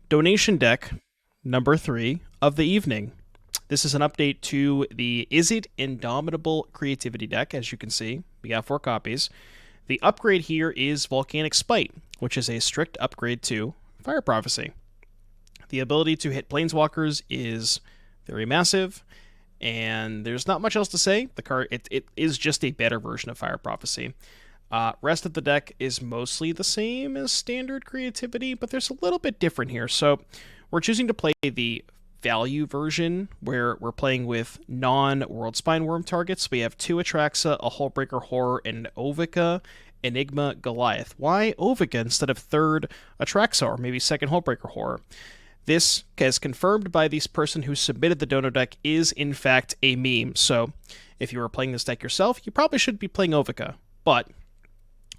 Donation deck number 3 of the evening. This is an update to the Is It Indomitable Creativity deck. As you can see, we got 4 copies. The upgrade here is Volcanic Spite, which is a strict upgrade to Fire Prophecy. The ability to hit Planeswalkers is very massive, and there's not much else to say. The card it is just a better version of Fire Prophecy. Rest of the deck is mostly the same as standard Creativity, but there's a little bit different here. So we're choosing to play the value version, where we're playing with non-World Spineworm targets. We have 2 Atraxa, a Hullbreaker Horror, and Ovika, Enigma, Goliath. Why Ovika instead of 3rd Atraxa or maybe 2nd Hullbreaker Horror? This, as confirmed by this person who submitted the Dono deck, is in fact a meme. So if you were playing this deck yourself, you probably should be playing Ovika. But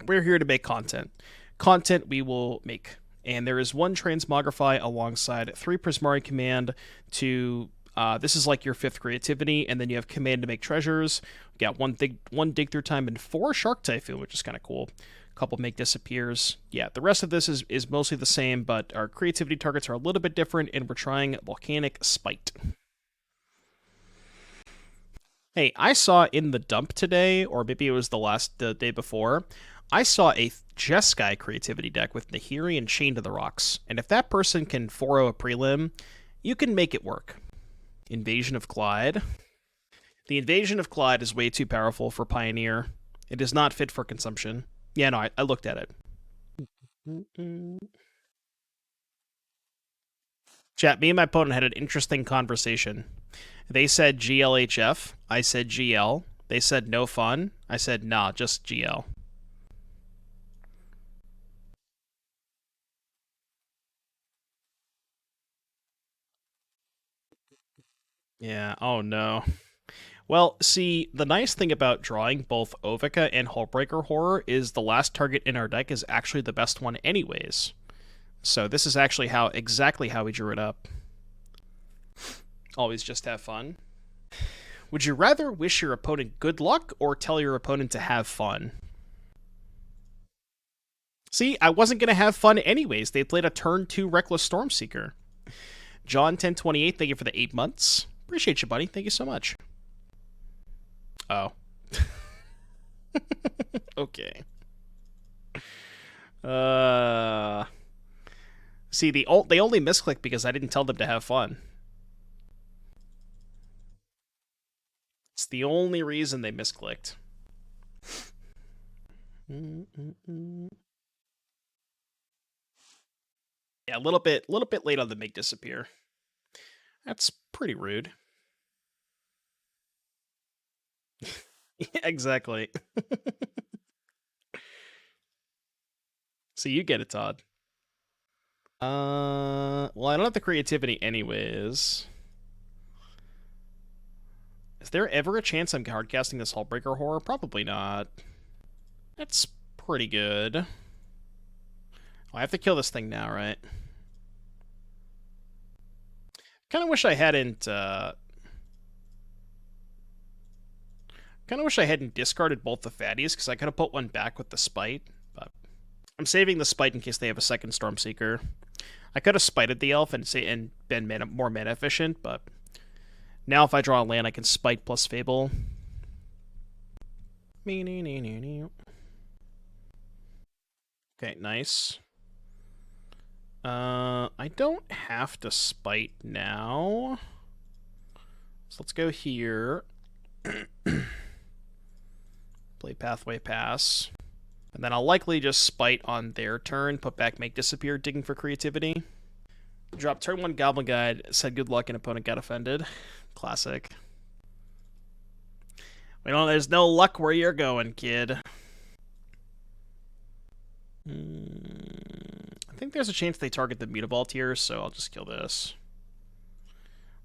we're here to make content. Content we will make. And there is 1 Transmogrify alongside 3 Prismari Command to... this is like your 5th Creativity, and then you have Command to make treasures. We got 1 dig through time and 4 Shark Typhoon, which is kind of cool. A couple make disappears. Yeah, the rest of this is mostly the same, but our Creativity targets are a little bit different, and we're trying Volcanic Spite. Hey, I saw in the dump today, or maybe it was the day before, I saw a Jeskai Creativity deck with Nahiri and Chained to the Rocks, and if that person can 4-0 a prelim, you can make it work. Invasion of Clyde. The Invasion of Clyde is way too powerful for Pioneer. It is not fit for consumption. Yeah, no, I looked at it. Chat, me and my opponent had an interesting conversation. They said GLHF. I said GL. They said no fun. I said nah, just GL. Yeah, oh no. Well, see, the nice thing about drawing both Ovika and Hullbreaker Horror is the last target in our deck is actually the best one anyways. So this is actually exactly how we drew it up. Always just have fun. Would you rather wish your opponent good luck or tell your opponent to have fun? See, I wasn't going to have fun anyways. They played a turn 2 Reckless Stormseeker. John 1028, thank you for the 8 months. Appreciate you, buddy. Thank you so much. Oh. Okay. See, they only misclick because I didn't tell them to have fun. It's the only reason they misclicked. Yeah, a little bit late on the make disappear. That's pretty rude. Yeah, exactly. So you get it, Todd. Well, I don't have the Creativity anyways. Is there ever a chance I'm hardcasting this Hullbreaker Horror? Probably not. That's pretty good. Oh, I have to kill this thing now, right? Kind of wish I hadn't, discarded both the fatties, because I could have put one back with the Spite, but I'm saving the Spite in case they have a second Stormseeker. I could have Spited the Elf and been more mana efficient, but now if I draw a land, I can Spite plus Fable. Okay, nice. I don't have to Spite now. So let's go here. Play Pathway Pass. And then I'll likely just Spite on their turn, put back Make Disappear, digging for Creativity. Drop turn 1 Goblin Guide, said good luck and opponent got offended. Classic. Well, there's no luck where you're going, kid. I think there's a chance they target the Mutavault here, so I'll just kill this.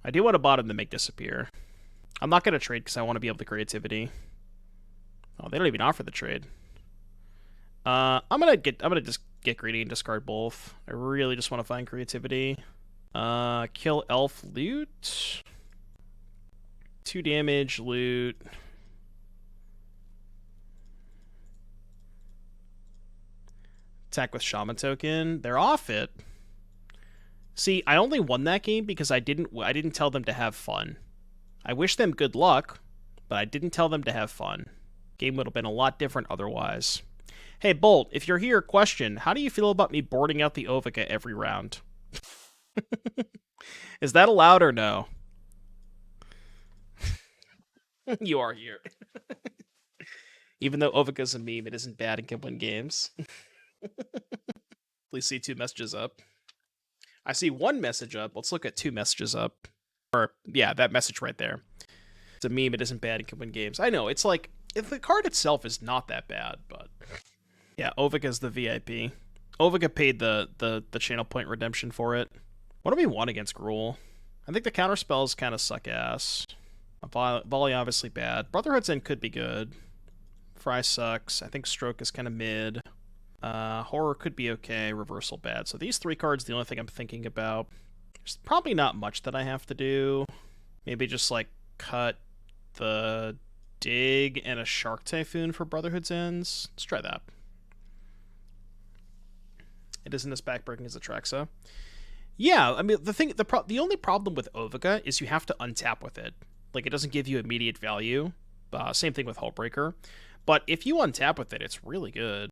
I do want to bottom to Make Disappear. I'm not going to trade because I want to be able to Creativity. Oh, they don't even offer the trade. I'm gonna just get greedy and discard both. I really just want to find Creativity. Kill Elf, loot. 2 damage, loot. Attack with Shaman token. They're off it. See, I only won that game because I didn't tell them to have fun. I wish them good luck, but I didn't tell them to have fun. Game would have been a lot different otherwise. Hey, Bolt, if you're here, question, how do you feel about me boarding out the Ovika every round? Is that allowed or no? You are here. Even though Ovika's a meme, it isn't bad and can win games. Please see 2 messages up. I see 1 message up. Let's look at 2 messages up. Or, yeah, that message right there. It's a meme, it isn't bad and can win games. I know, it's like, if the card itself is not that bad, but... Yeah, Ovika's the VIP. Ovika paid the channel point redemption for it. What do we want against Gruul? I think the counter spells kind of suck ass. Volley obviously bad. Brotherhood's End could be good. Fry sucks. I think Stroke is kind of mid. Horror could be okay. Reversal bad. So these 3 cards, the only thing I'm thinking about. There's probably not much that I have to do. Maybe just like cut the Dig and a Shark Typhoon for Brotherhood's Ends. Let's try that. It isn't as backbreaking as Atraxa. Yeah, I mean the only problem with Ovika is you have to untap with it. Like, it doesn't give you immediate value. Same thing with Hullbreaker. But if you untap with it, it's really good.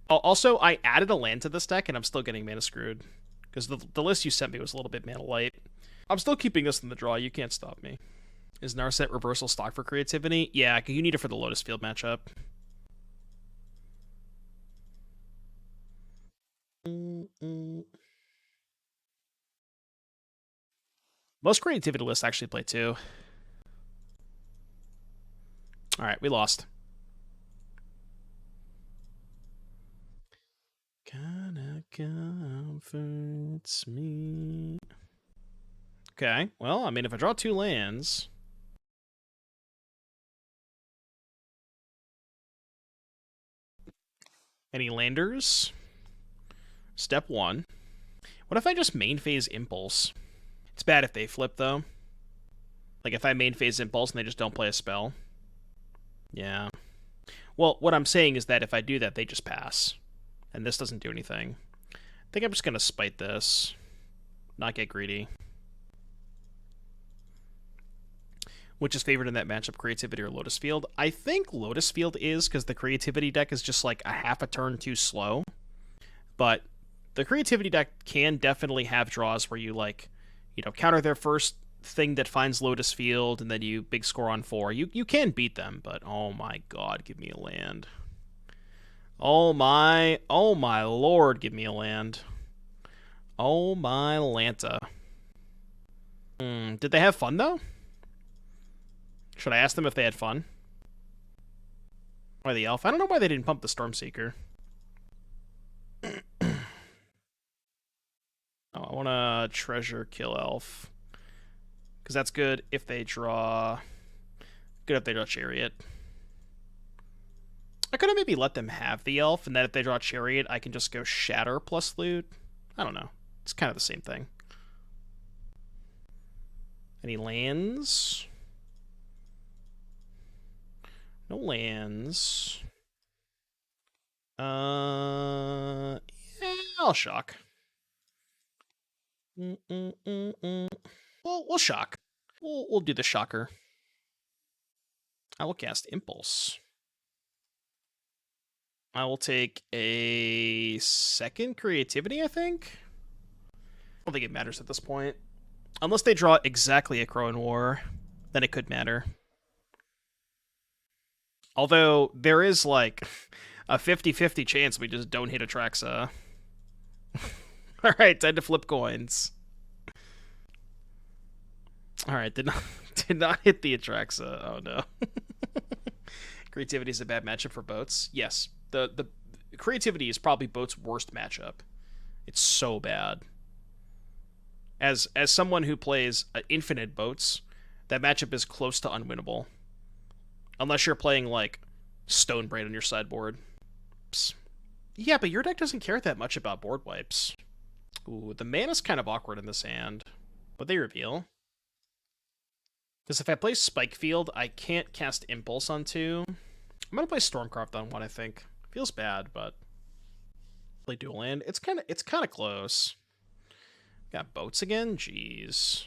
Also, I added a land to this deck, and I'm still getting mana screwed. Because the list you sent me was a little bit mana light. I'm still keeping this in the draw. You can't stop me. Is Narset Reversal stock for creativity? Yeah, you need it for the Lotus Field matchup. Most creativity lists actually play 2. Alright, we lost. Kinda comforts me. Okay, well, I mean, if I draw 2 lands... Any landers? Step 1. What if I just main phase Impulse? It's bad if they flip, though. Like, if I main phase Impulse and they just don't play a spell. Yeah. Well, what I'm saying is that if I do that, they just pass. And this doesn't do anything. I think I'm just going to spite this. Not get greedy. Which is favored in that matchup, Creativity or Lotus Field? I think Lotus Field is, because the Creativity deck is just like a half a turn too slow. But the Creativity deck can definitely have draws where you, like, you know, counter their first thing that finds Lotus Field, and then you big score on 4. You can beat them, but oh my god, give me a land. Oh my lord, give me a land. Oh my Lanta. Did they have fun, though? Should I ask them if they had fun? Or the elf? I don't know why they didn't pump the Stormseeker. Oh, I want to treasure kill elf. Because that's good if they draw... Good if they draw Chariot. I could have maybe let them have the elf, and then if they draw Chariot, I can just go Shatter plus loot. I don't know. It's kind of the same thing. Any lands? No lands. Yeah, I'll shock. Well, we'll shock. We'll do the shocker. I will cast Impulse. I will take a second Creativity, I think. I don't think it matters at this point. Unless they draw exactly a Crow in War, then it could matter. Although, there is, like, a 50-50 chance we just don't hit Atraxa. Alright, time to flip coins. Alright, did not hit the Atraxa. Oh, no. Creativity is a bad matchup for boats. Yes, the Creativity is probably boat's worst matchup. It's so bad. As someone who plays infinite boats, that matchup is close to unwinnable. Unless you're playing, like, Stonebraid on your sideboard. Psst. Yeah, but your deck doesn't care that much about board wipes. Ooh, the mana's kind of awkward in this hand. Would they reveal? Because if I play Spikefield, I can't cast Impulse on 2. I'm going to play Stormcarved on 1, I think. Feels bad, but... Play dual land. It's kind of close. Got boats again? Jeez.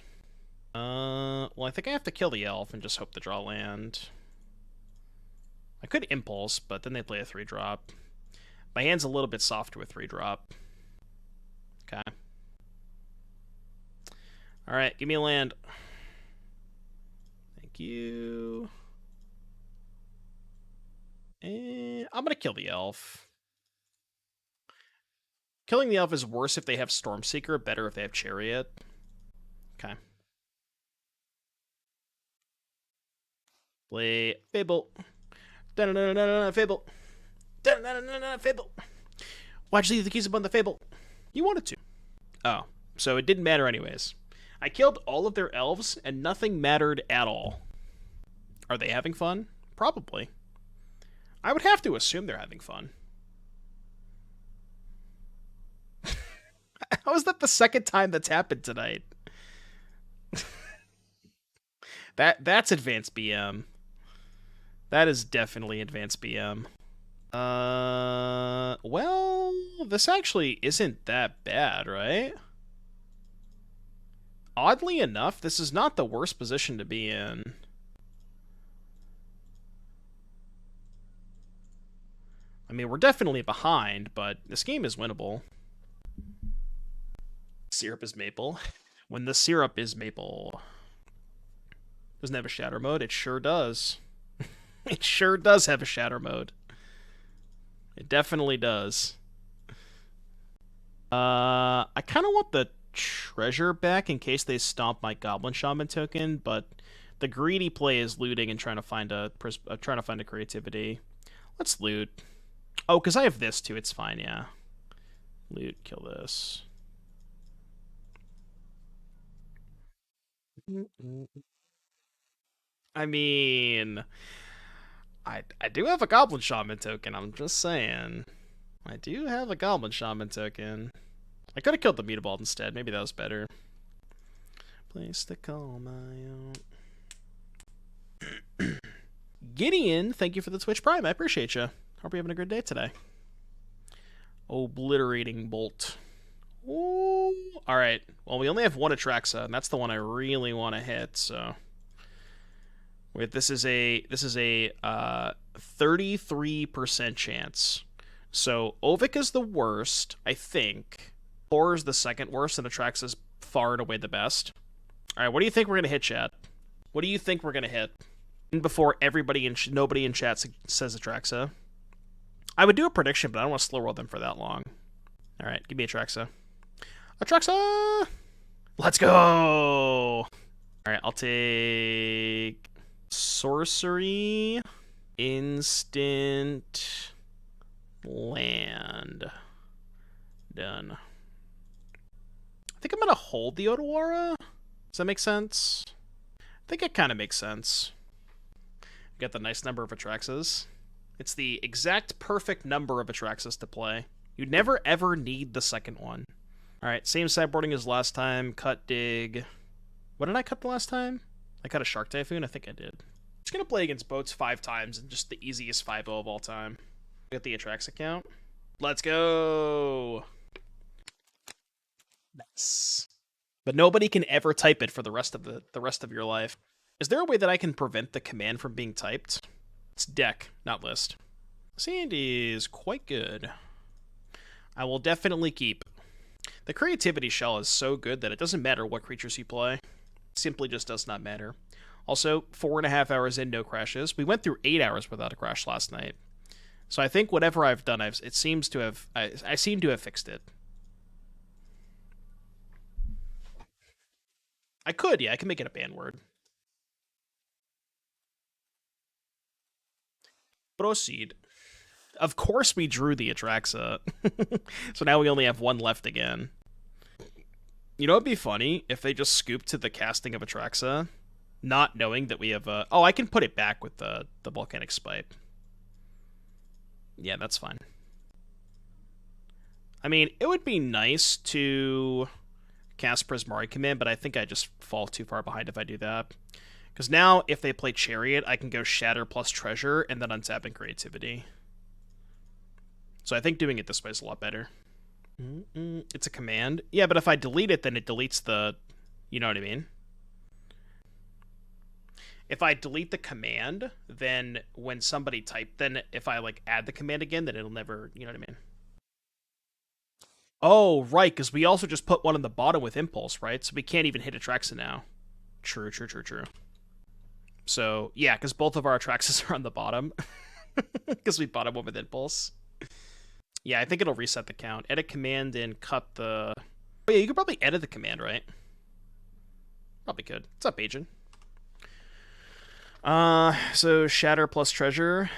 Well, I think I have to kill the elf and just hope to draw land. I could impulse, but then they play a 3-drop. My hand's a little bit softer with 3-drop. Okay. Alright, give me a land. Thank you. And I'm gonna kill the elf. Killing the elf is worse if they have Stormseeker, better if they have Chariot. Okay. Play Fable. Fable. Fable. Why'd you leave the keys upon the Fable? You wanted to. Oh, so it didn't matter anyways. I killed all of their elves, and nothing mattered at all. Are they having fun? Probably. I would have to assume they're having fun. How is that the second time that's happened tonight? That's advanced BM. That is definitely advanced BM. Well, this actually isn't that bad, right? Oddly enough, this is not the worst position to be in. I mean, we're definitely behind, but this game is winnable. Syrup is maple. When the syrup is maple. Doesn't have a shatter mode? It sure does. It sure does have a shatter mode. It definitely does. I kind of want the treasure back in case they stomp my Goblin Shaman token, but the greedy play is looting and trying to find a creativity. Let's loot. Oh, because I have this too. It's fine, yeah. Loot, kill this. I mean, I do have a Goblin Shaman token, I'm just saying. I do have a Goblin Shaman token. I could have killed the Mutavault instead. Maybe that was better. Place to call my own. Gideon, thank you for the Twitch Prime. I appreciate you. Hope you're having a good day today. Obliterating Bolt. Ooh. Alright. Well, we only have one Atraxa, and that's the one I really want to hit, so... Wait, this is a 33% chance. So Ovika's the worst, I think. Horror's the second worst, and Atraxa's far and away the best. All right, what do you think we're gonna hit, chat? What do you think we're gonna hit? Before nobody in chat says Atraxa, I would do a prediction, but I don't want to slow roll them for that long. All right, give me Atraxa. Atraxa, let's go. All right, I'll take sorcery, instant, land. Done. I think I'm going to hold the Otawara. Does that make sense? I think it kind of makes sense. Got the nice number of Atraxas. It's the exact perfect number of Atraxas to play. You never ever need the second one. Alright, same sideboarding as last time. Cut, dig. What did I cut the last time? I cut a Shark Typhoon? I think I did. Just going to play against boats 5 times and just the easiest 5-0 of all time. Get the Atraxa account. Let's go! Nice. But nobody can ever type it for the rest of your life. Is there a way that I can prevent the command from being typed? It's deck, not list. Sandy is quite good. I will definitely keep. The creativity shell is so good that it doesn't matter what creatures you play. It simply just does not matter. Also, 4.5 hours in, no crashes. We went through 8 hours without a crash last night. So I think whatever I've done, I seem to have fixed it. I could, yeah, I can make it a ban word. Proceed. Of course we drew the Atraxa. So now we only have one left again. You know, it'd be funny if they just scooped to the casting of Atraxa, not knowing that we have a... Oh, I can put it back with the Volcanic Spite. Yeah, that's fine. I mean, it would be nice to cast Prismari Command, but I think I just fall too far behind if I do that. Because now, if they play Chariot, I can go Shatter plus Treasure, and then untapping Creativity. So I think doing it this way is a lot better. It's a command. Yeah, but if I delete it, then it deletes the... You know what I mean? If I delete the command, then when somebody then if I like add the command again, then it'll never... You know what I mean? Oh, right, because we also just put one on the bottom with Impulse, right? So we can't even hit Atraxa now. True. So, yeah, because both of our Atraxas are on the bottom. Because we bought one with Impulse. Yeah, I think it'll reset the count. Edit command and cut the... Oh, yeah, you could probably edit the command, right? Probably could. What's up, Agent? So Shatter plus Treasure.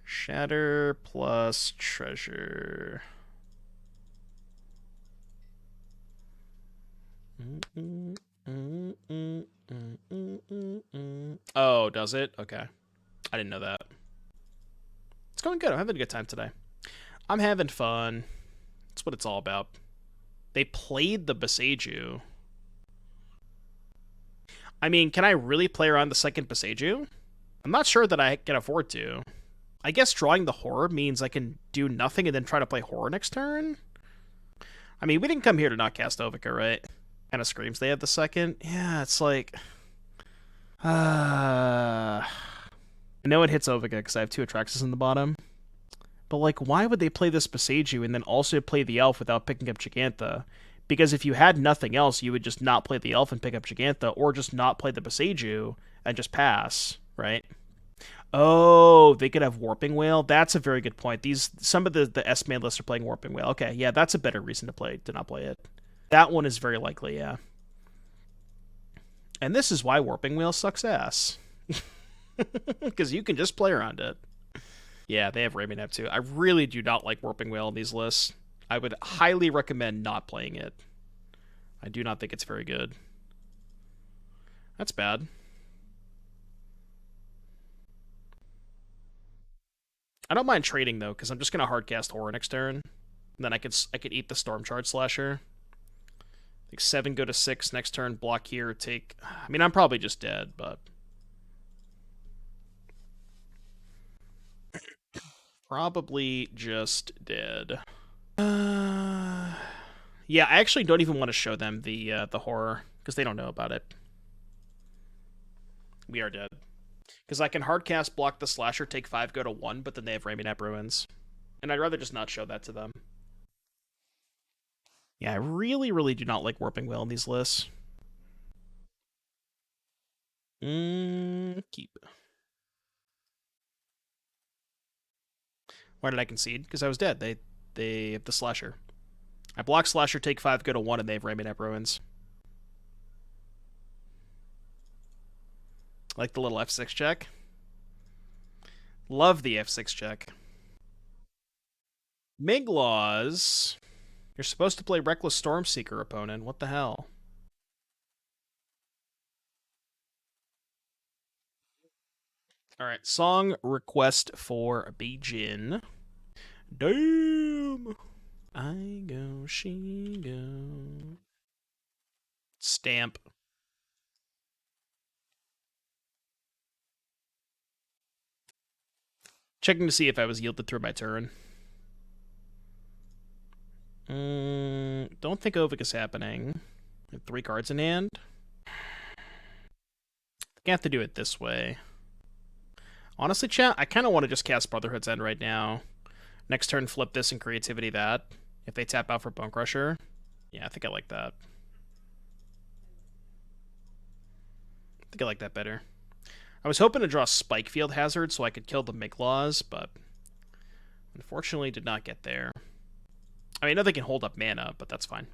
Shatter plus Treasure. Oh, does it? Okay. I didn't know that. It's going good. I'm having a good time today. I'm having fun. That's what it's all about. They played the Boseiju. I mean, can I really play around the second Boseiju? I'm not sure that I can afford to. I guess drawing the horror means I can do nothing and then try to play horror next turn? I mean, we didn't come here to not cast Ovika, right? Kind of screams they have the second. Yeah, it's like... I know it hits Ovika because I have 2 Atraxas in the bottom. But, like, why would they play this Boseiju and then also play the Elf without picking up Gigantha? Because if you had nothing else, you would just not play the Elf and pick up Gigantha, or just not play the Boseiju and just pass, right? Oh, they could have Warping Whale. That's a very good point. Some of the S-Man lists are playing Warping Whale. Okay, yeah, that's a better reason to not play it. That one is very likely, yeah. And this is why Warping Whale sucks ass. Because you can just play around it. Yeah, they have Raymond too. I really do not like Warping Whale in these lists. I would highly recommend not playing it. I do not think it's very good. That's bad. I don't mind trading though, because I'm just gonna hardcast Horror next turn. And then I could eat the Stormcharged Slasher. Like 7 go to 6 next turn, block here, take... I mean, I'm probably just dead, but... Probably just dead. Yeah, I actually don't even want to show them the horror, because they don't know about it. We are dead. Because I can hardcast, block the Slasher, take 5 go to 1, but then they have Raminap Ruins. And I'd rather just not show that to them. Yeah, I really, really do not like Warping Whale in these lists. Keep. Why did I concede? Because I was dead. They have the Slasher. I block Slasher, take 5 go to 1, and they have Raminap Ruins. Like the little F6 check. Love the F6 check. Miglaws. You're supposed to play Reckless Stormseeker, opponent. What the hell? Alright, song request for Beijing. Damn! I go, she go. Stamp. Checking to see if I was yielded through my turn. Don't think Ovika's happening. 3 cards in hand. I think I have to do it this way. Honestly, chat, I kind of want to just cast Brotherhood's End right now. Next turn, flip this and Creativity that. If they tap out for Bone Crusher. Yeah, I think I like that. I think I like that better. I was hoping to draw Spikefield Hazard so I could kill the Miglaws, but unfortunately did not get there. I mean, I know they can hold up mana, but that's fine.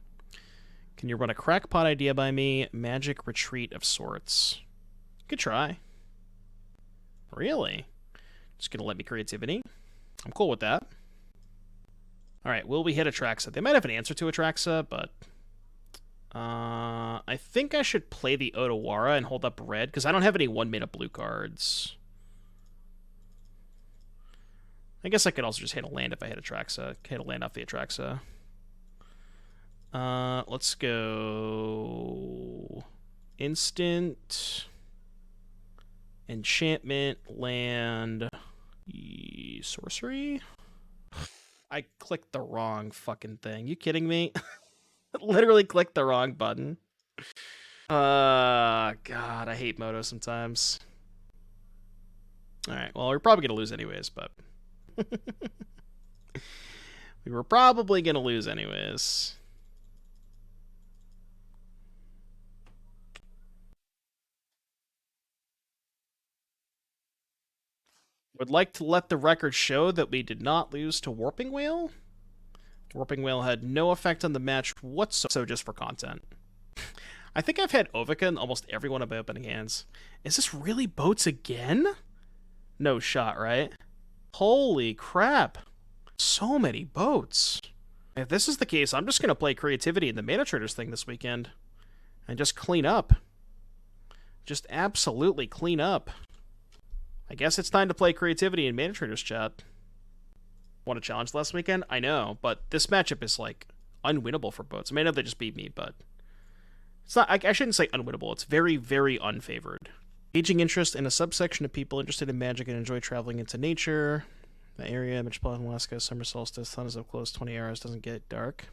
Can you run a crackpot idea by me? Magic Retreat of sorts. Good try. Really? Just gonna let me Creativity? I'm cool with that. Alright, will we hit Atraxa? They might have an answer to Atraxa, but... I think I should play the Otawara and hold up red, because I don't have any 1-mana blue cards. I guess I could also just hit a land if I hit Atraxa. Hit a land off the Atraxa. Let's go... Instant... Enchantment, land... Sorcery? I clicked the wrong fucking thing. You kidding me? Literally clicked the wrong button. God, I hate Moto sometimes. Alright, well, we're probably going to lose anyways, but... we were probably going to lose anyways. Would like to let the record show that we did not lose to Warping Whale. Warping Whale had no effect on the match whatsoever, so just for content. I think I've had Ovika in almost every one of my opening hands. Is this really boats again? No shot, right? Holy crap. So many boats. If this is the case, I'm just going to play Creativity in the Mana Traders thing this weekend. And just clean up. Just absolutely clean up. I guess it's time to play Creativity in Mana Traders chat. Won a challenge last weekend? I know, but this matchup is, like, unwinnable for boats. I mean, I know they just beat me, but... it's not. I shouldn't say unwinnable. It's very, very unfavored. Gauging interest in a subsection of people interested in magic and enjoy traveling into nature. The area, Metropolitan Alaska, summer solstice, sun is up close, 20 hours, doesn't get dark.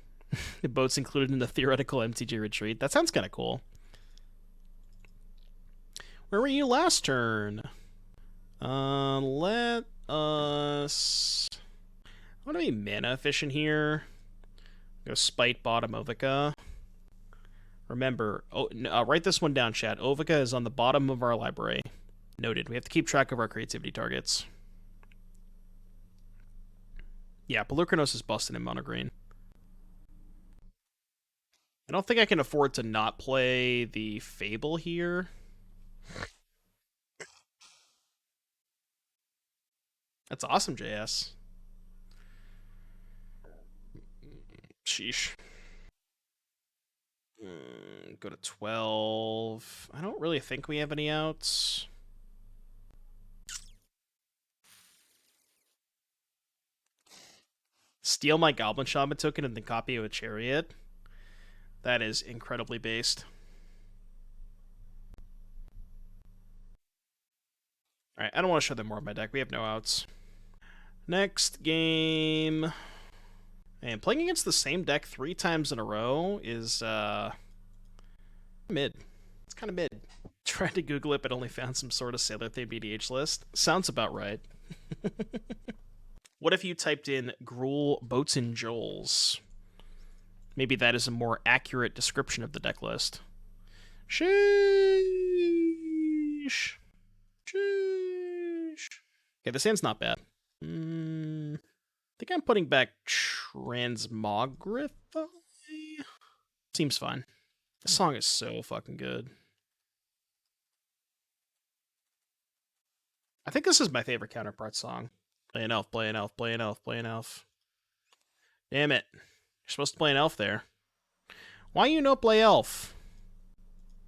The boat's included in the theoretical MTG retreat. That sounds kind of cool. Where were you last turn? Let us... I want to be mana efficient here. Go Spite bottom Ovika. Remember, write this one down, chat. Ovika is on the bottom of our library. Noted. We have to keep track of our creativity targets. Yeah, Pelucranos is busting in mono green. I don't think I can afford to not play the Fable here. That's awesome, JS. Sheesh. Go to 12. I don't really think we have any outs. Steal my Goblin Shaman token and then copy a Chariot. That is incredibly based. Alright, I don't want to show them more of my deck. We have no outs. Next game. And playing against the same deck 3 times in a row is, mid. It's kind of mid. Tried to Google it, but only found some sort of sailor-themed EDH list. Sounds about right. What if you typed in Gruul, Boats, and Joels? Maybe that is a more accurate description of the deck list. Sheesh. Sheesh. Okay, this hand's not bad. I think I'm putting back Transmogrify. Seems fine. This song is so fucking good. I think this is my favorite Counterpart song. Play an elf, play an elf, play an elf, play an elf. Damn it. You're supposed to play an elf there. Why you no play elf?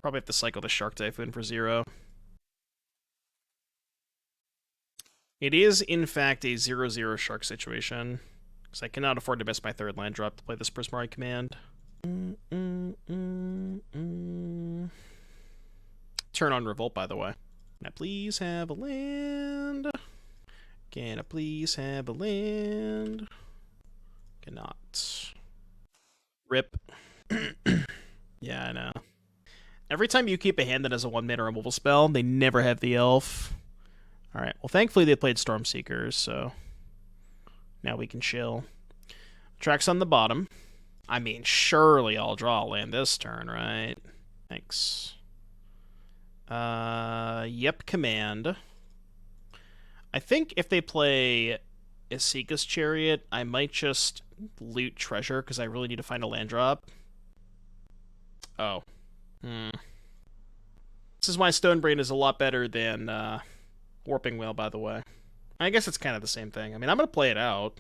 Probably have to cycle the Shark Typhoon for 0. It is, in fact, a 0-0 Shark situation. Because I cannot afford to miss my 3rd land drop to play this Prismari Command. Turn on Revolt, by the way. Can I please have a land? Can I please have a land? Cannot. Rip. Yeah, I know. Every time you keep a hand that has a 1-mana removal spell, they never have the elf. Alright, well thankfully they played Stormseekers, so now we can chill. Atraxa on the bottom. I mean, surely I'll draw a land this turn, right? Thanks. Yep, command. I think if they play Isika's Chariot, I might just loot treasure, because I really need to find a land drop. Oh. This is why Stonebrain is a lot better than Warping Whale, by the way. I guess it's kind of the same thing. I mean, I'm going to play it out.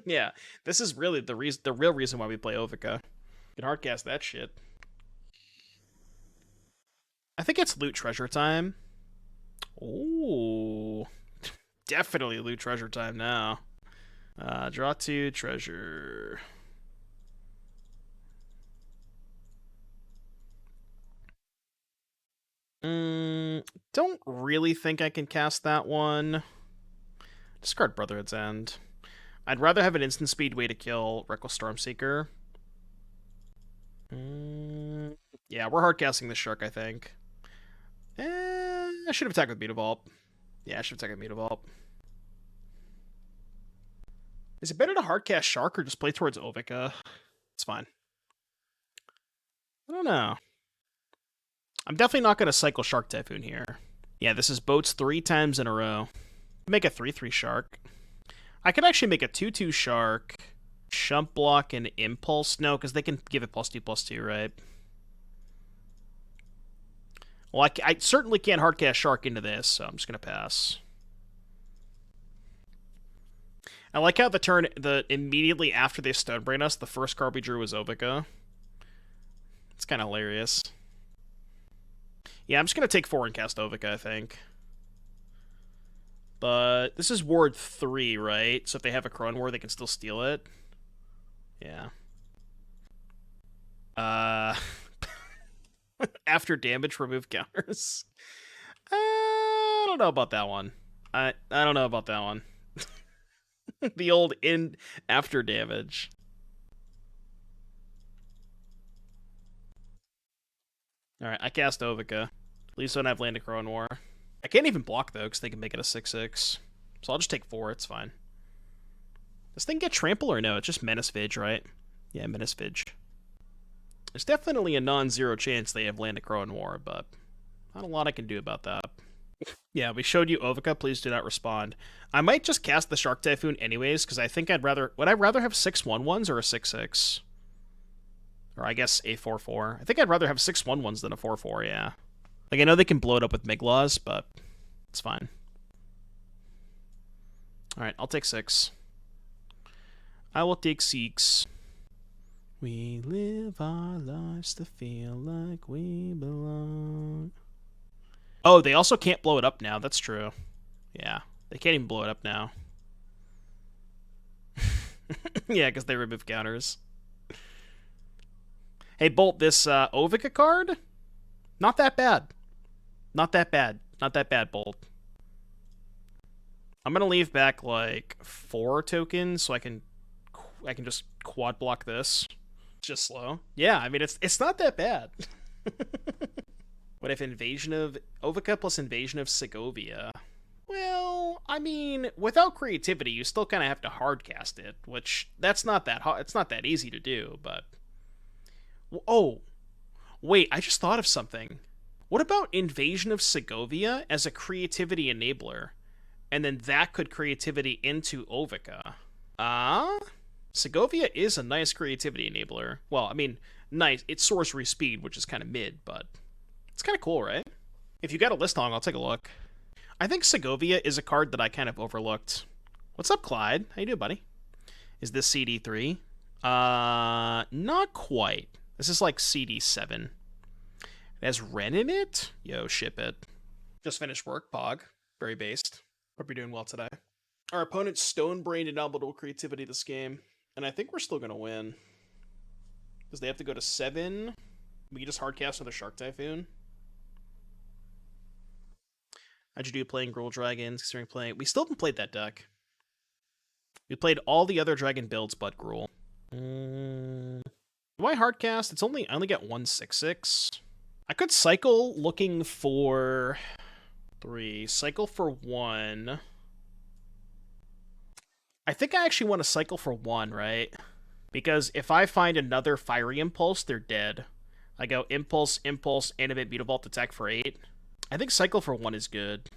Yeah, this is really the real reason why we play Ovika. You can hardcast that shit. I think it's loot treasure time. Ooh. Definitely loot treasure time now. Draw 2, treasure. Don't really think I can cast that one. Discard Brotherhood's End. I'd rather have an instant speed way to kill Reckless Stormseeker. Yeah, we're hardcasting this Shark, I think. I should have attacked with Mutavault. Yeah, I should have attacked with Mutavault. Is it better to hardcast Shark or just play towards Ovika? It's fine. I don't know. I'm definitely not going to cycle Shark Typhoon here. Yeah, this is boats 3 times in a row. Make a 3/3 Shark. I could actually make a 2/2 Shark, Shump Block, and Impulse. No, because they can give it +2/+2, right? Well, I certainly can't hardcast Shark into this, so I'm just going to pass. I like how immediately after they Stonebrain us, the first card we drew was Ovika. It's kind of hilarious. Yeah, I'm just going to take 4 and cast Ovika, I think. But this is Ward 3, right? So if they have a Crone Ward, they can still steal it. Yeah. After damage, remove counters. I don't know about that one. I don't know about that one. The old after damage. Alright, I cast Ovika. At least I don't have Land of Crone War. I can't even block, though, because they can make it a 6/6. So I'll just take 4, it's fine. Does this thing get Trample or no? It's just Menace Vidge, right? Yeah, Menace Vidge. There's definitely a non-zero chance they have Land of Crone War, but not a lot I can do about that. Yeah, we showed you Ovika, please do not respond. I might just cast the Shark Typhoon anyways, because I think would I rather have 6/1/1s or a 6/6? Or I guess a 4/4. I think I'd rather have 6/1/1s than a 4/4, yeah. Like, I know they can blow it up with Miglaws, but it's fine. Alright, I'll take 6. I will take 6. We live our lives to feel like we belong. Oh, they also can't blow it up now. That's true. Yeah, they can't even blow it up now. Yeah, because they remove counters. Hey, Bolt, this Ovika card? Not that bad. Not that bad. Not that bad, Bolt. I'm going to leave back, like, 4 tokens so I can just quad block this. Just slow. Yeah, I mean, it's not that bad. What if Ovika plus Invasion of Segovia? Well, I mean, without creativity, you still kind of have to hardcast it, which that's not that hard. It's not that easy to do, but... Oh, wait, I just thought of something. What about Invasion of Segovia as a creativity enabler? And then that could creativity into Ovika. Segovia is a nice creativity enabler. Well, I mean, nice. It's sorcery speed, which is kind of mid, but it's kind of cool, right? If you got a list on, I'll take a look. I think Segovia is a card that I kind of overlooked. What's up, Clyde? How you doing, buddy? Is this CD3? Not quite. This is like CD7. It has Ren in it? Yo, ship it. Just finished work, Pog. Very based. Hope you're doing well today. Our opponent's stone-brained Indomitable Creativity this game, and I think we're still going to win. Because they have to go to 7. We can just hardcast another Shark Typhoon. How'd you do playing Gruul Dragons? Considering playing... We still haven't played that deck. We played all the other dragon builds but Gruul. Do I hardcast? I only get 1 6/6. I could cycle looking for 3. Cycle for 1. I think I actually want to cycle for 1, right? Because if I find another Fiery Impulse, they're dead. I go Impulse, Impulse, Animate Mutavault, attack for 8. I think cycle for 1 is good.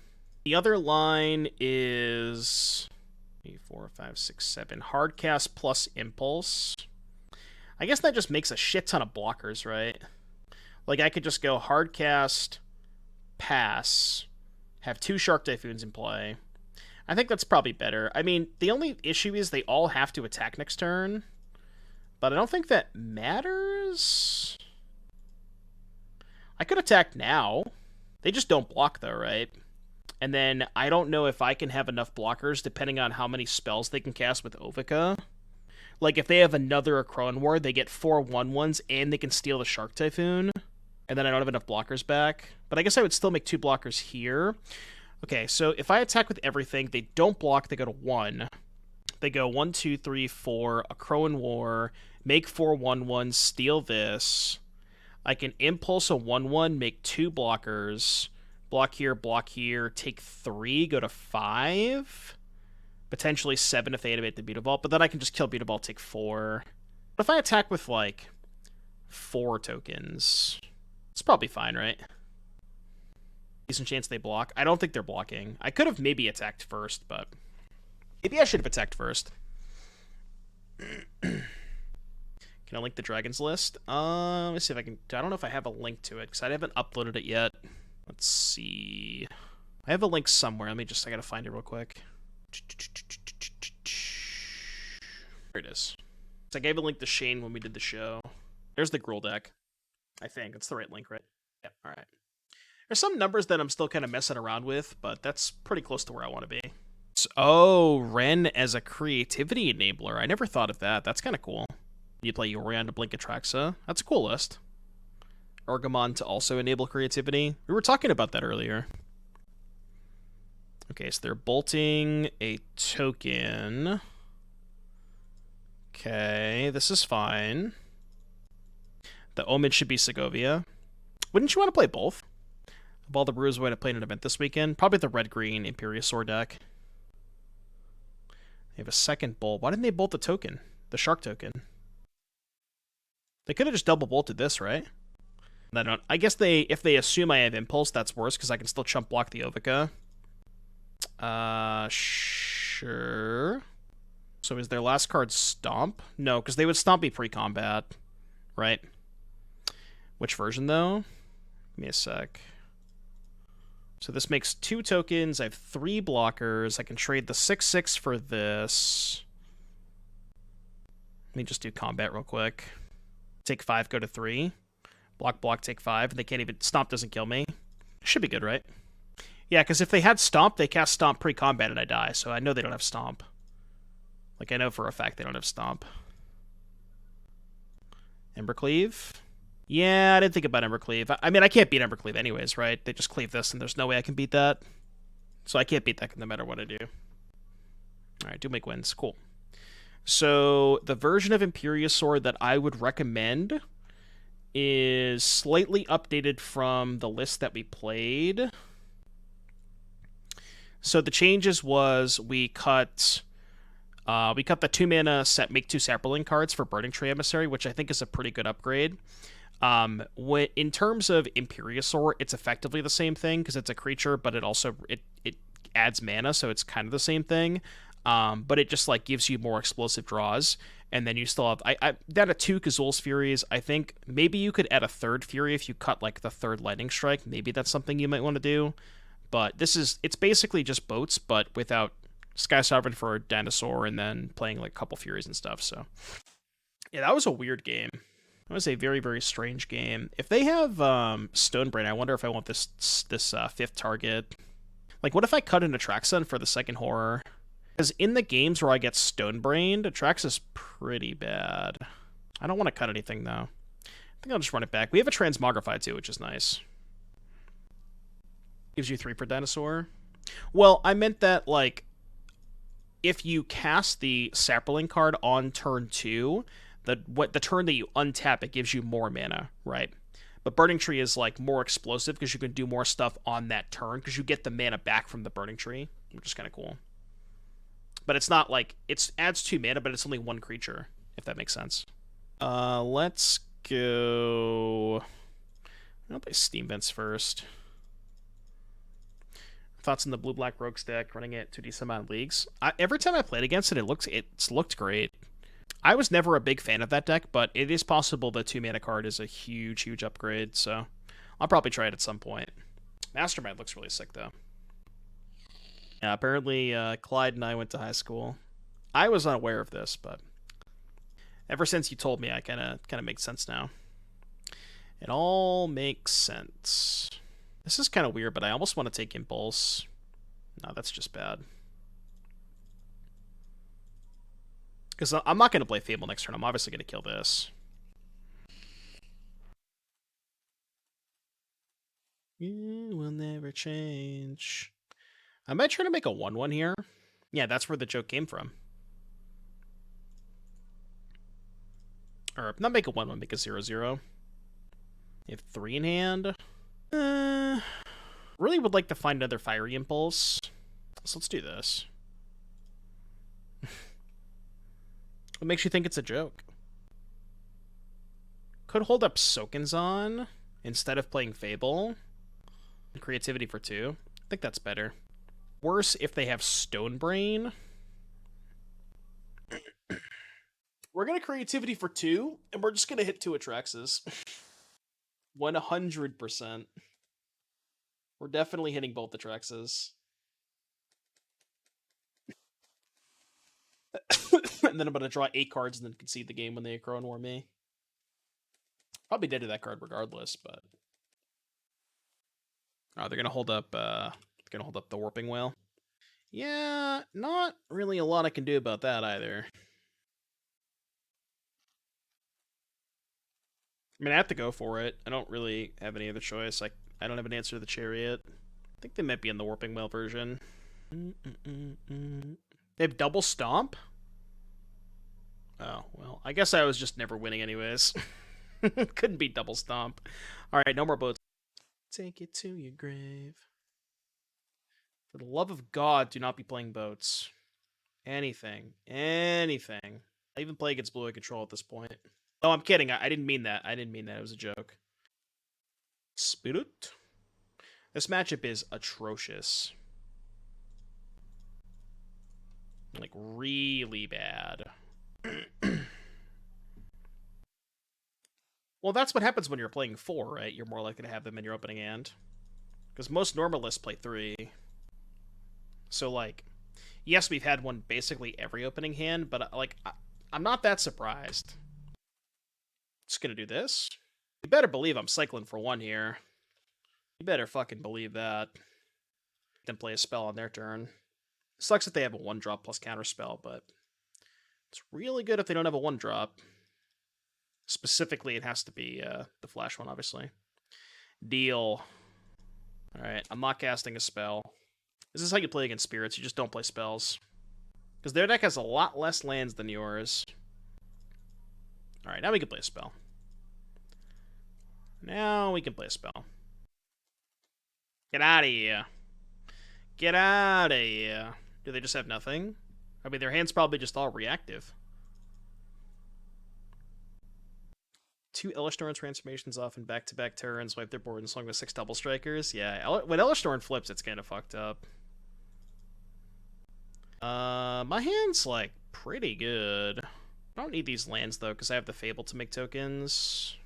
The other line is 3, 4, 5, 6, 7. Hardcast plus Impulse. I guess that just makes a shit ton of blockers, right? Like, I could just go hardcast, pass, have 2 Shark Typhoons in play. I think that's probably better. I mean, the only issue is they all have to attack next turn, but I don't think that matters. I could attack now. They just don't block, though, right? And then I don't know if I can have enough blockers depending on how many spells they can cast with Ovika. Like, if they have another Crone Ward, they get 4 1/1s and they can steal the Shark Typhoon. And then I don't have enough blockers back. But I guess I would still make 2 blockers here. Okay, so if I attack with everything, they don't block, they go to 1. They go 1, 2, 3, 4, a Crow in War, make 4 1/1, steal this. I can impulse a 1/1, make 2 blockers, block here, take 3, go to 5. Potentially 7 if they animate the Mutavault, but then I can just kill Mutavault, take 4. But if I attack with, like, 4 tokens, it's probably fine, right? Decent chance they block. I don't think they're blocking. I could have maybe attacked first, but maybe I should have attacked first. Can I link the Dragons list? Let me see if I can. I don't know if I have a link to it, because I haven't uploaded it yet. Let's see. I have a link somewhere. I gotta find it real quick. Here it is. So I gave a link to Shane when we did the show. There's the Gruul deck. I think. That's the right link, right? Yeah, alright. There's some numbers that I'm still kind of messing around with, but that's pretty close to where I want to be. Oh, Ren as a creativity enabler. I never thought of that. That's kind of cool. You play Yorion to blink Atraxa. That's a cool list. Argamon to also enable creativity. We were talking about that earlier. Okay, so they're bolting a token. Okay, this is fine. The Omen should be Segovia. Wouldn't you want to play both? Of all the brews we're going to play in an event this weekend, probably the red-green Imperiosaur deck. They have a second bolt. Why didn't they bolt the token? The Shark token. They could have just double bolted this, right? I guess if they assume I have Impulse, that's worse, because I can still chump block the Ovika. Sure. So is their last card Stomp? No, because they would Stomp me pre-combat, right? Which version, though? Give me a sec. So this makes 2 tokens. I have 3 blockers. I can trade the 6/6 for this. Let me just do combat real quick. Take 5, go to 3. Block, block, take 5. They can't even... Stomp doesn't kill me. Should be good, right? Yeah, because if they had Stomp, they cast Stomp pre-combat and I die. So I know they don't have Stomp. Like, I know for a fact they don't have Stomp. Embercleave? Yeah, I didn't think about Embercleave. I mean, I can't beat Embercleave anyways, right? They just cleave this, and there's no way I can beat that. So I can't beat that no matter what I do. Alright, do make wins. Cool. So, the version of Imperiosaur that I would recommend is slightly updated from the list that we played. So the changes was we cut the 2-mana set, make 2 Saproling cards for Burning Tree Emissary, which I think is a pretty good upgrade. In terms of Imperiosaur, it's effectively the same thing because it's a creature, but it also it adds mana, so it's kind of the same thing. But it just like gives you more explosive draws, and then you still have that a 2 Kazul's Furies. I think maybe you could add a 3rd Fury if you cut like the 3rd Lightning Strike. Maybe that's something you might want to do. But it's basically just boats, but without Sky Sovereign for a dinosaur, and then playing like a couple Furies and stuff. So yeah, that was a weird game. That was a very, very strange game. If they have Stonebrain, I wonder if I want this 5th target. Like, what if I cut an Atraxa for the second horror? Because in the games where I get Stonebrained, Atraxa's pretty bad. I don't want to cut anything, though. I think I'll just run it back. We have a Transmogrify, too, which is nice. Gives you 3 per dinosaur. Well, I meant that, like, if you cast the Saproling card on turn 2, the turn that you untap, it gives you more mana, right? But Burning Tree is, like, more explosive because you can do more stuff on that turn because you get the mana back from the Burning Tree, which is kind of cool. But it's not, like, it adds 2 mana, but it's only 1 creature, if that makes sense. Let's go... I'll play Steam Vents first. Thoughts on the blue-black Rogues deck, running it to a decent amount of leagues. Every time I played against it, it's looked great. I was never a big fan of that deck, but it is possible the 2-mana card is a huge, huge upgrade, so I'll probably try it at some point. Mastermind looks really sick, though. Yeah, apparently Clyde and I went to high school. I was unaware of this, but ever since you told me, I kind of makes sense now. It all makes sense. This is kind of weird, but I almost want to take Impulse. No, that's just bad. Because I'm not going to play Fable next turn. I'm obviously going to kill this. You will never change. I might try to make a 1/1 here. Yeah, that's where the joke came from. Or, not make a 1/1, make a 0/0. You have 3 in hand. Really would like to find another Fiery Impulse. So let's do this. What makes you think it's a joke? Could hold up Sokenzan instead of playing Fable. Creativity for 2. I think that's better. Worse if they have Stonebrain. We're going to Creativity for 2, and we're just going to hit 2 Atraxas. 100%. We're definitely hitting both Atraxas. And then I'm going to draw 8 cards and then concede the game when they Acro and War me. Probably dead to that card regardless, but... Oh, they're going to hold up the Warping Whale. Yeah, not really a lot I can do about that either. I mean, I have to go for it. I don't really have any other choice. I don't have an answer to the Chariot. I think they might be in the Warping Whale version. They have Double Stomp? Oh, well, I guess I was just never winning anyways. Couldn't beat Double Stomp. Alright, no more boats. Take it to your grave. For the love of God, do not be playing boats. Anything. Anything. I even play against Blue Eye Control at this point. Oh, I'm kidding. I didn't mean that. I didn't mean that. It was a joke. Spirit. This matchup is atrocious. Like, really bad. Well, that's what happens when you're playing 4, right? You're more likely to have them in your opening hand. Because most normalists play 3. So, like, yes, we've had one basically every opening hand, but, like, I'm not that surprised. Just gonna do this. You better believe I'm cycling for 1 here. You better fucking believe that. Then play a spell on their turn. Sucks that they have a 1-drop plus counterspell, but it's really good if they don't have a 1-drop. Specifically, it has to be the flash one, obviously. Deal. Alright, I'm not casting a spell. This is how you play against spirits. You just don't play spells. Because their deck has a lot less lands than yours. Alright, now we can play a spell. Now we can play a spell. Get out of here. Get out of here. Do they just have nothing? I mean, their hand's probably just all reactive. 2 Ellerstorm transformations off in back-to-back turns, wipe their board and swung with 6 double strikers. Yeah, when Ellerstorm flips, it's kind of fucked up. My hand's, like, pretty good. I don't need these lands, though, because I have the Fable to make tokens.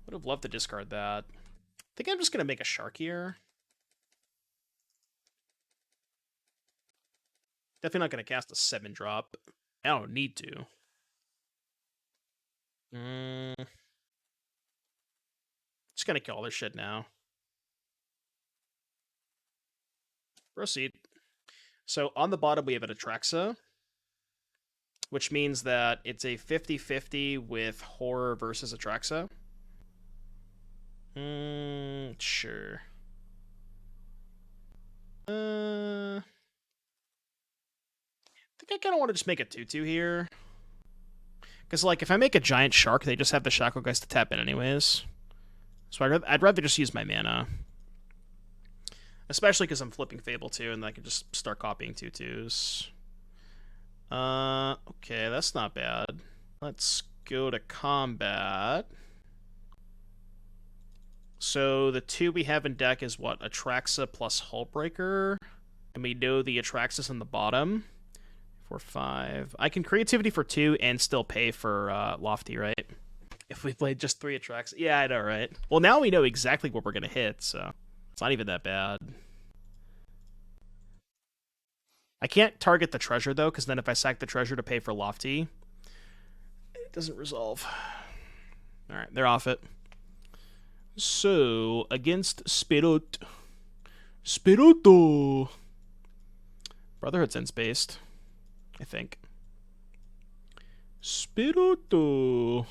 Would have loved to discard that. I think I'm just going to make a Shark here. Definitely not going to cast a 7-drop. I don't need to. Just gonna kill all this shit now. Proceed. So on the bottom we have an Atraxa, which means that it's a 50-50 with Horror versus Atraxa. Sure. I think I kind of want to just make a 2/2 here. Because, like, if I make a giant shark, they just have the Shackle Guys to tap in anyways. So I'd rather just use my mana. Especially because I'm flipping Fable too, and I can just start copying 2/2s. Okay, that's not bad. Let's go to combat. So the 2 we have in deck is what? Atraxa plus Hullbreaker. And we know the Atraxa's on the bottom. 4, 5. I can Creativity for 2 and still pay for Lofty, right? If we played just 3 Atraxa. Yeah, I know, right? Well, now we know exactly what we're going to hit, so it's not even that bad. I can't target the treasure, though, because then if I sack the treasure to pay for Lofty, it doesn't resolve. Alright, they're off it. So, against Spirit. Spirito! Brotherhood's Ends-based, I think. Spirito.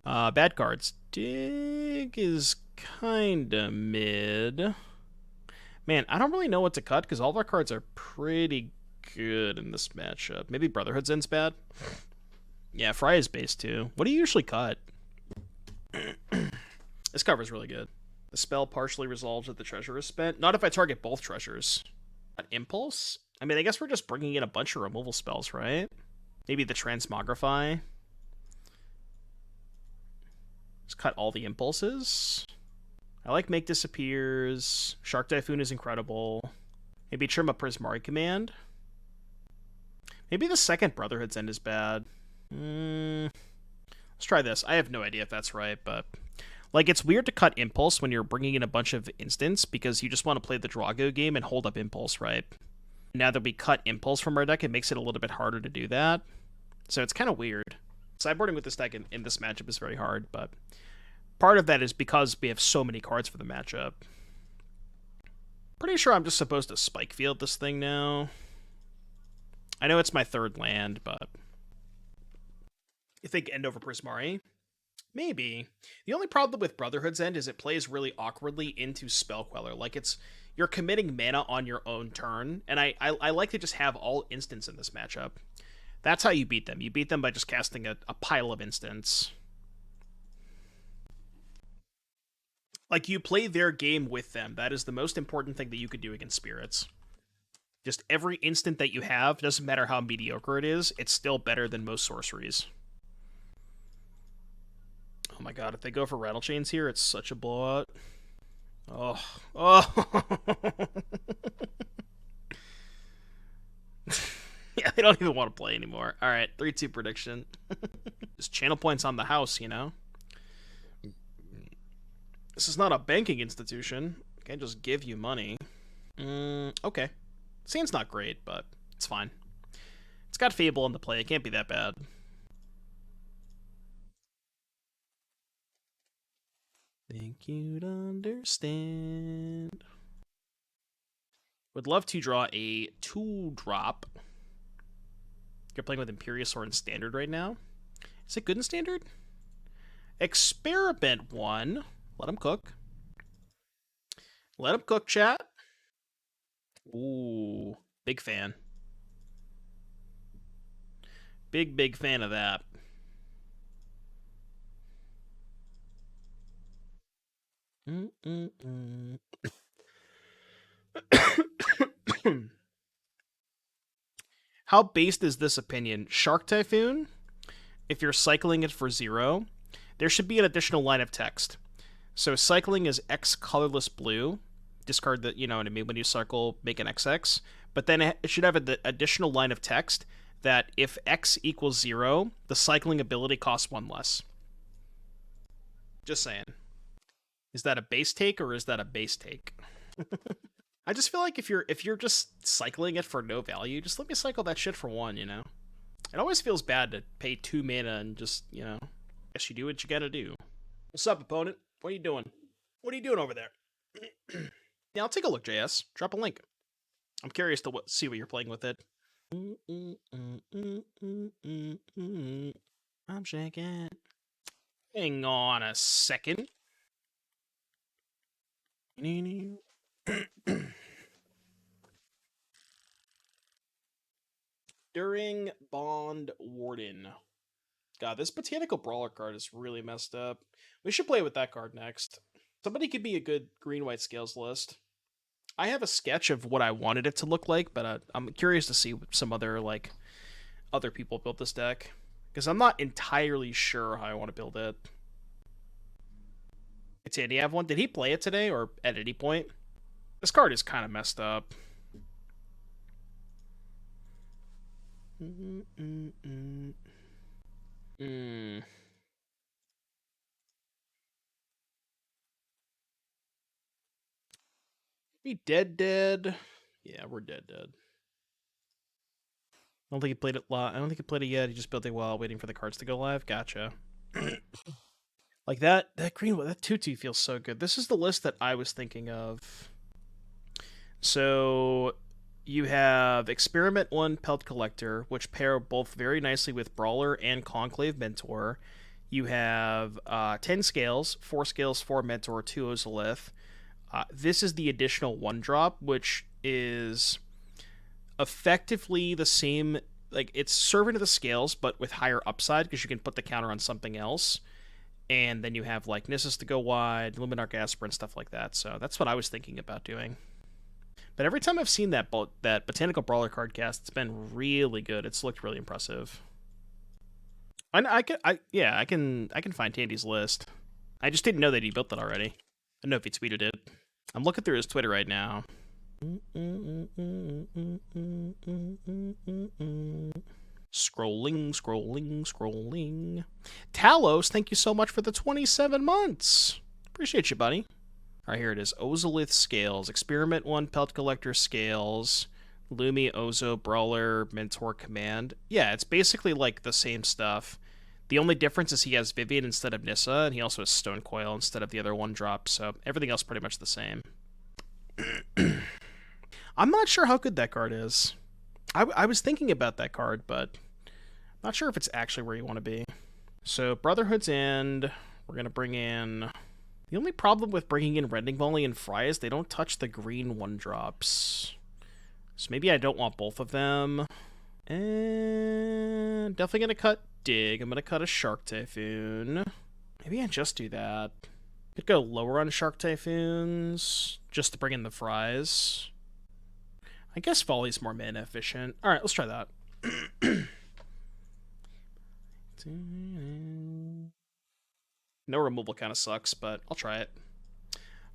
Bad cards. Dig is kinda mid. Man, I don't really know what to cut because all of our cards are pretty good in this matchup. Maybe Brotherhood's End's bad. Yeah, Fry is base too. What do you usually cut? This cover is really good. The spell partially resolves if the treasure is spent. Not if I target both treasures. Impulse? I mean, I guess we're just bringing in a bunch of removal spells, right? Maybe the Transmogrify. Just cut all the impulses. I like Make Disappears. Shark Typhoon is incredible. Maybe trim a Prismari Command. Maybe the second Brotherhood's End is bad. Let's try this. I have no idea if that's right, but... Like, it's weird to cut Impulse when you're bringing in a bunch of instants because you just want to play the Drago game and hold up Impulse, right? Now that we cut Impulse from our deck, it makes it a little bit harder to do that. So it's kind of weird. Sideboarding with this deck in this matchup is very hard, but part of that is because we have so many cards for the matchup. Pretty sure I'm just supposed to Spikefield this thing now. I know it's my third land, but... You think End over Prismari? Maybe. The only problem with Brotherhood's End is it plays really awkwardly into Spell Queller. Like, you're committing mana on your own turn, and I like to just have all instants in this matchup. That's how you beat them. You beat them by just casting a pile of instants. Like, you play their game with them. That is the most important thing that you could do against spirits. Just every instant that you have, doesn't matter how mediocre it is, it's still better than most sorceries. Oh my god, if they go for Rattle Chains here, it's such a blowout. Oh. Yeah, they don't even want to play anymore. Alright, 3-2 prediction. Just channel points on the house, you know? This is not a banking institution. I can't just give you money. Okay. Sand's not great, but it's fine. It's got Fable in the play. It can't be that bad. Think you'd understand. Would love to draw a 2-drop. You're playing with Imperiosaur in Standard right now. Is it good in Standard? Experiment 1. Let him cook. Let him cook, chat. Ooh, big fan. Big fan of that. How based is this opinion? Shark Typhoon, if you're cycling it for 0, there should be an additional line of text. So cycling is X colorless blue. Discard the, you know what I mean, when you cycle, make an XX. But then it should have an additional line of text that if X equals 0, the cycling ability costs 1 less. Just saying. Is that a base take or is that a base take? I just feel like if you're just cycling it for no value, just let me cycle that shit for 1, you know? It always feels bad to pay 2 mana and just, you know, guess you do what you gotta do. What's up, opponent? What are you doing? What are you doing over there? Yeah, I'll take a look, JS. Drop a link. I'm curious to see what you're playing with it. I'm shaking. Hang on a second. During Bond Warden. God, this Botanical Brawler card is really messed up. We should play with that card next. Somebody could be a good green-white scales list. I have a sketch of what I wanted it to look like, but I'm curious to see some other people build this deck. Because I'm not entirely sure how I want to build it. Did Andy have one? Did he play it today or at any point? This card is kind of messed up. We dead? Yeah, we're dead. I don't think he played it live. I don't think he played it yet. He just built it while waiting for the cards to go live. Gotcha. Like that green, that 2/2 feels so good. This is the list that I was thinking of. So you have Experiment 1 Pelt Collector, which pair both very nicely with Brawler and Conclave Mentor. You have 10 scales, 4 scales, 4 Mentor, 2 Ozolith. This is the additional 1-drop, which is effectively the same. Like, it's Servant of the Scales, but with higher upside, because you can put the counter on something else. And then you have, like, Nissus to go wide, Luminarch Aspirant, stuff like that. So that's what I was thinking about doing. But every time I've seen that Botanical Brawler card cast, it's been really good. It's looked really impressive. I can find Tandy's list. I just didn't know that he built that already. I don't know if he tweeted it. I'm looking through his Twitter right now. Scrolling. Talos, thank you so much for the 27 months. Appreciate you, buddy. All right, here it is. Ozolith Scales. Experiment 1, Pelt Collector Scales. Lumi, Ozo, Brawler, Mentor Command. Yeah, it's basically like the same stuff. The only difference is he has Vivian instead of Nissa, and he also has Stone Coil instead of the other 1-drop, so everything else pretty much the same. I'm not sure how good that card is. I was thinking about that card, but not sure if it's actually where you want to be. So, Brotherhood's End. We're going to bring in... The only problem with bringing in Rending Volley and Fry is they don't touch the green 1-drops. So maybe I don't want both of them. And definitely going to cut Dig. I'm going to cut a Shark Typhoon. Maybe I just do that. Could go lower on Shark Typhoons just to bring in the Fries. I guess Volley's more mana efficient. Alright, let's try that. No removal kind of sucks, but I'll try it.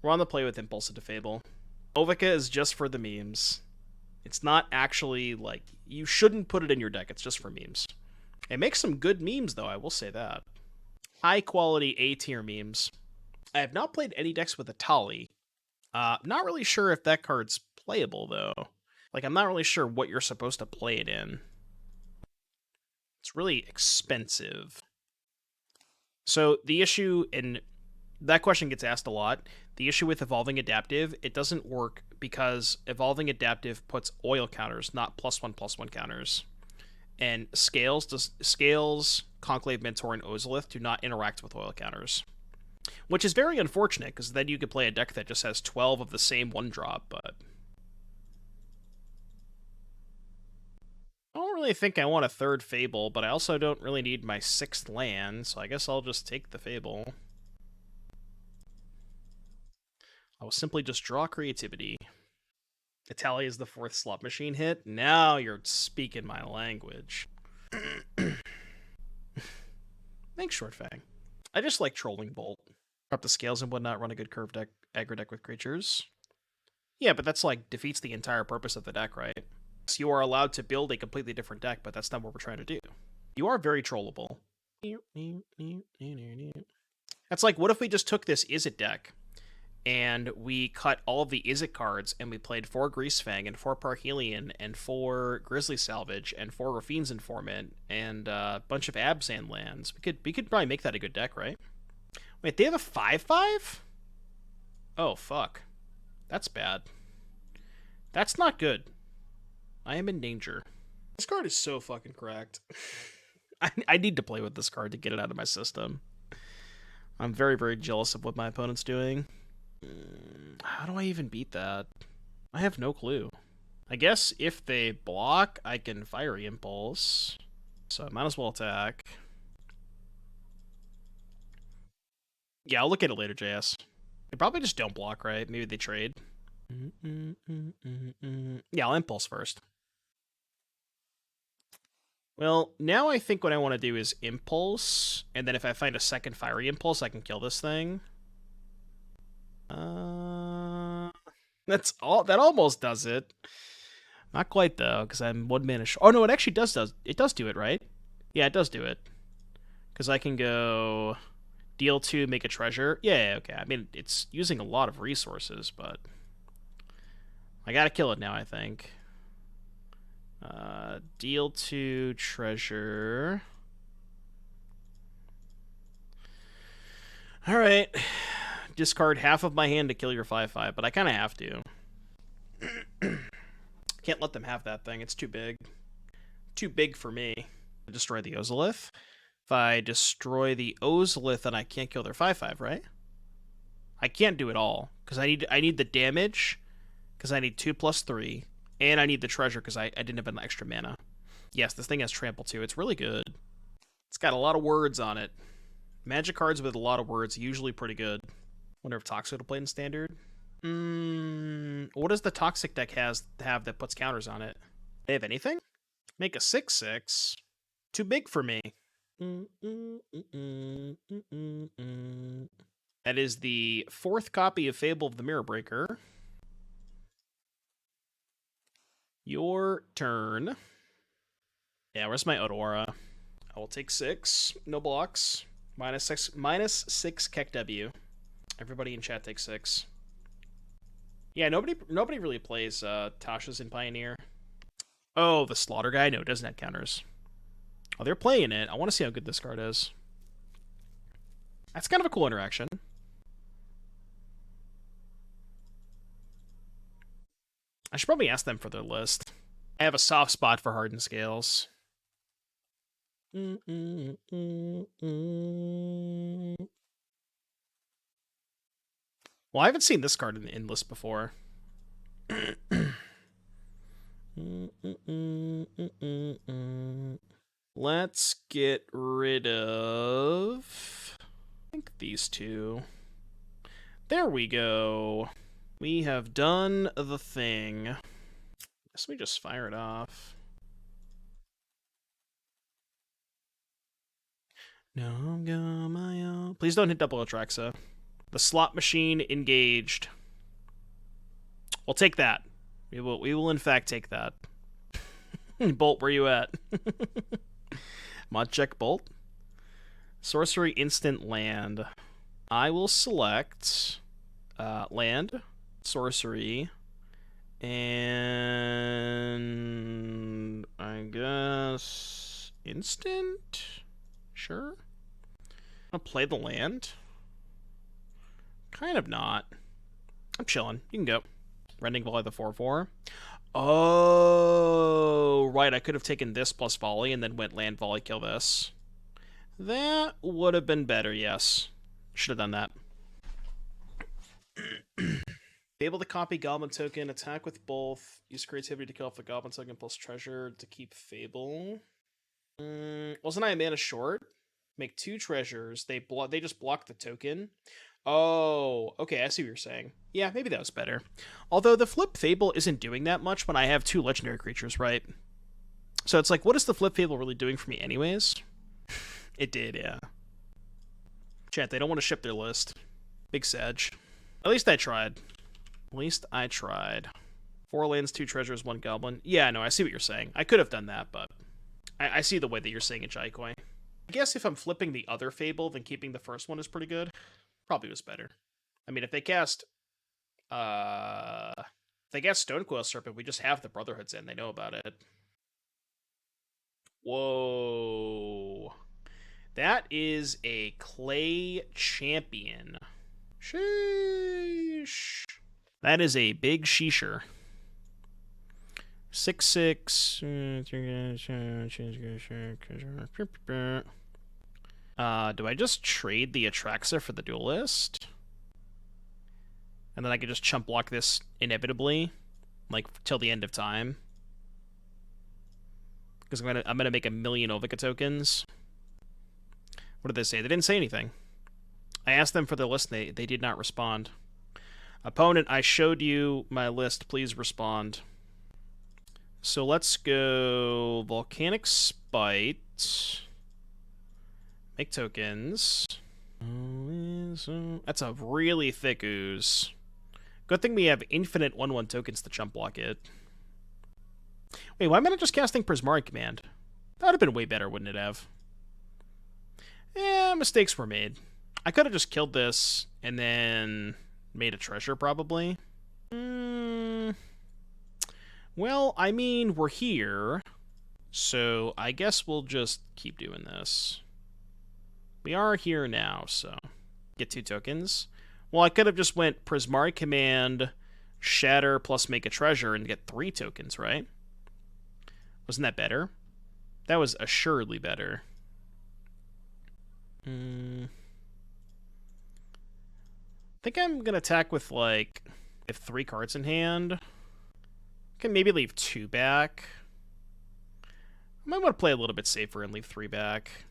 We're on the play with Impulse into Fable. Ovika is just for the memes. It's not actually, like, you shouldn't put it in your deck. It's just for memes. It makes some good memes, though, I will say that. High-quality A-tier memes. I have not played any decks with a Tali. Not really sure if that card's playable, though. Like, I'm not really sure what you're supposed to play it in. It's really expensive. So, the issue, and that question gets asked a lot, the issue with Evolving Adaptive, it doesn't work because Evolving Adaptive puts oil counters, not +1/+1 counters. And Scales, Conclave Mentor, and Ozolith do not interact with oil counters. Which is very unfortunate, because then you could play a deck that just has 12 of the same 1-drop, but... I don't really think I want a 3rd Fable, but I also don't really need my 6th land, so I guess I'll just take the Fable. I will simply just draw Creativity. Italia is the 4th slot machine hit. Now you're speaking my language. Thanks, Shortfang. I just like Trolling Bolt. Drop the Scales and whatnot, run a good curve deck, aggro deck with creatures. Yeah, but that's like defeats the entire purpose of the deck, right? So you are allowed to build a completely different deck, but that's not what we're trying to do. You are very trollable. That's like, what if we just took this Izzet deck and we cut all of the Izzet cards and we played 4 Greasefang and 4 Parhelion and 4 Grizzly Salvage and 4 Rafine's Informant and a bunch of Abzan lands. We could probably make that a good deck, right? Wait, they have a 5/5? Oh, fuck. That's bad. That's not good. I am in danger. This card is so fucking cracked. I need to play with this card to get it out of my system. I'm very, very jealous of what my opponent's doing. How do I even beat that? I have no clue. I guess if they block, I can Fiery Impulse. So I might as well attack. Yeah, I'll look at it later, JS. They probably just don't block, right? Maybe they trade. Yeah, I'll Impulse first. Well, now I think what I want to do is Impulse, and then if I find a second Fiery Impulse, I can kill this thing. That's all. That almost does it. Not quite, though, because I'm 1 mana short. Oh, no, it actually does do it, right? Yeah, it does do it. Because I can go deal 2, make a treasure. Yeah, okay. I mean, it's using a lot of resources, but I gotta kill it now, I think. Deal 2, treasure. Alright. Discard half of my hand to kill your 5/5, but I kind of have to. Can't let them have that thing. It's too big. Too big for me. Destroy the Ozolith. If I destroy the Ozolith, then I can't kill their 5/5, right? I can't do it all because I need the damage because I need 2+3, and I need the treasure because I didn't have an extra mana. Yes, this thing has trample too. It's really good. It's got a lot of words on it. Magic cards with a lot of words, usually pretty good. Wonder if Toxic will play in Standard. What does the Toxic deck have that puts counters on it? They have anything? Make a 6/6. Too big for me. That is the 4th copy of Fable of the Mirror Breaker. Your turn. Yeah, where's my Otawara? I will take 6. No blocks. -6 Keck W. Everybody in chat takes 6. Yeah, nobody really plays Tasha's in Pioneer. Oh, the Slaughter guy? No, it doesn't have counters. Oh, they're playing it. I want to see how good this card is. That's kind of a cool interaction. I should probably ask them for their list. I have a soft spot for Hardened Scales. Well, I haven't seen this card in list before. Let's get rid of, I think, these two. There we go. We have done the thing. Guess we just fire it off. No, go my own. Please don't hit double Atraxa. The slot machine engaged. We'll take that. We will in fact take that. Bolt, where you at? Mod check Bolt. Sorcery instant land. I will select land, sorcery, and I guess instant? Sure. I'll play the land. Kind of not. I'm chilling. You can go. Rending Volley the 4/4. Oh, right. I could have taken this plus Volley and then went land, Volley, kill this. That would have been better, yes. Should have done that. Be able to copy Goblin token, attack with both, use creativity to kill off the Goblin token plus treasure to keep Fable. Wasn't I a mana short? Make 2 treasures. They just block the token. Oh, okay, I see what you're saying. Yeah, maybe that was better. Although the flip Fable isn't doing that much when I have 2 legendary creatures, right? So it's like, what is the flip Fable really doing for me anyways? It did, yeah. Chat, they don't want to ship their list. Big Sag. At least I tried. At least I tried. 4 lands, 2 treasures, 1 goblin. Yeah, no, I see what you're saying. I could have done that, but I see the way that you're saying it, Jaikoi. I guess if I'm flipping the other Fable, then keeping the first one is pretty good. Probably was better. I mean, if they cast Stonecoil Serpent, we just have the Brotherhoods in. They know about it. Whoa. That is a clay champion. Sheesh. That is a big sheesher. 6/6. Do I just trade the Atraxa for the Duelist? And then I could just chump block this inevitably, like till the end of time. Because I'm gonna make 1,000,000 Ovika tokens. What did they say? They didn't say anything. I asked them for their list, they did not respond. Opponent, I showed you my list. Please respond. So let's go Volcanic Spite. Make tokens. That's a really thick ooze. Good thing we have infinite 1/1 tokens to chump block it. Wait, why am I not just casting Prismari Command? That would have been way better, wouldn't it have? Yeah, mistakes were made. I could have just killed this and then made a treasure, probably. Well, I mean, we're here, so I guess we'll just keep doing this. We are here now, so get 2 tokens. Well, I could have just went Prismari Command, Shatter, plus make a treasure and get 3 tokens, right? Wasn't that better? That was assuredly better. think I'm going to attack with, like, if 3 cards in hand. Can maybe leave 2 back. I might want to play a little bit safer and leave 3 back.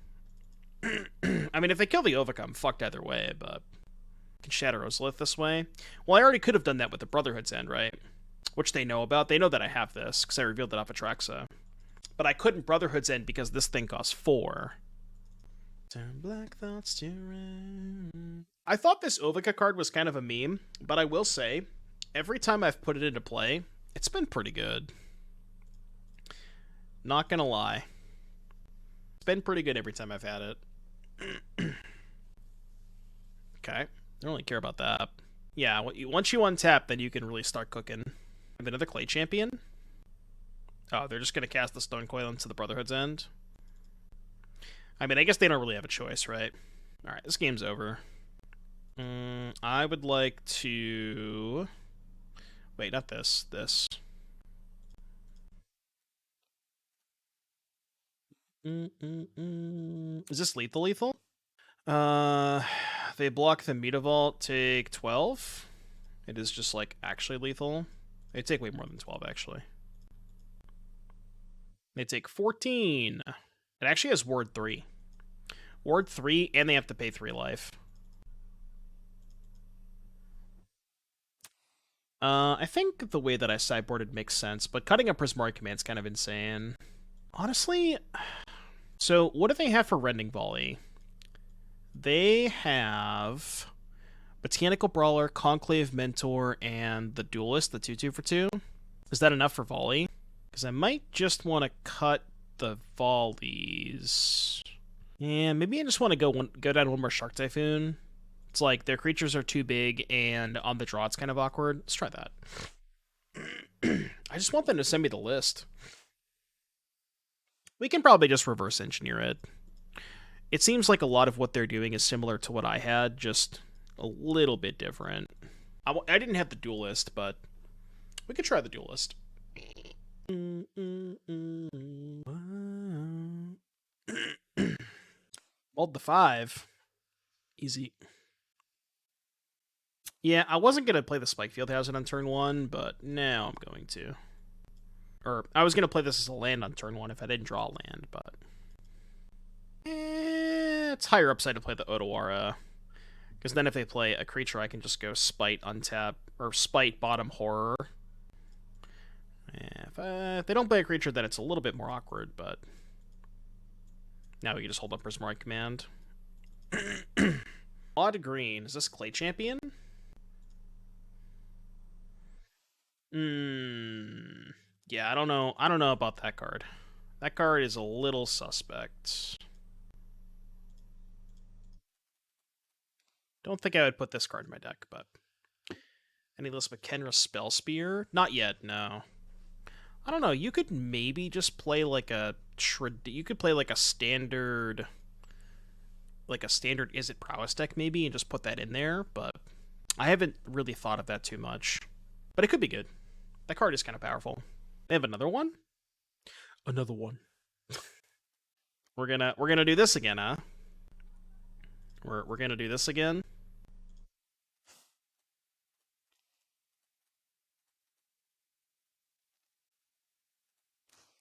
I mean, if they kill the Ovika, I'm fucked either way, but I can Shatter Ozolith this way. Well, I already could have done that with the Brotherhood's End, right? Which they know about. They know that I have this, because I revealed it off Atraxa. But I couldn't Brotherhood's End because this thing costs 4. Turn black thoughts to red. I thought this Ovika card was kind of a meme, but I will say, every time I've put it into play, it's been pretty good. Not gonna lie. It's been pretty good every time I've had it. Okay. I don't really care about that. Yeah, once you untap, then you can really start cooking. I have another Clay Champion. Oh, they're just gonna cast the Stone Coil into the Brotherhood's End. I mean, I guess they don't really have a choice, right? Alright, this game's over. I would like to... Wait, not this. This. Is this lethal? They block the Mutavault, take 12. It is just, like, actually lethal. They take way more than 12, actually. They take 14. It actually has Ward 3. Ward 3, and they have to pay 3 life. I think the way that I sideboarded makes sense, but cutting a Prismari Command is kind of insane. Honestly, so what do they have for Rending Volley? They have Botanical Brawler, Conclave Mentor, and the Duelist, the 2/2 for 2. Is that enough for Volley? Because I might just want to cut the Volleys. Yeah, maybe I just want to go down one more Shark Typhoon. It's like their creatures are too big, and on the draw it's kind of awkward. Let's try that. I just want them to send me the list. We can probably just reverse engineer it. It seems like a lot of what they're doing is similar to what I had, just a little bit different. I didn't have the Duelist, but we could try the Duelist. Hold the 5. Easy. Yeah, I wasn't going to play the Spikefield Hazard on turn 1, but now I'm going to. Or, I was going to play this as a land on turn 1 if I didn't draw a land, but... it's higher upside to play the Otawara. Because then if they play a creature, I can just go Spite, untap, or Spite, bottom, Horror. If they don't play a creature, then it's a little bit more awkward, but... Now we can just hold up Prismari Command. Odd green. Is this Clay Champion? Yeah, I don't know. I don't know about that card. That card is a little suspect. Don't think I would put this card in my deck, but... Any list with Kenra Spell Spear? Not yet, no. I don't know. You could maybe just play like a... You could play like a standard... Like a standard Is It Prowess deck, maybe, and just put that in there, but... I haven't really thought of that too much. But it could be good. That card is kind of powerful. They have another one? Another one. We're gonna do this again, huh? We're gonna do this again.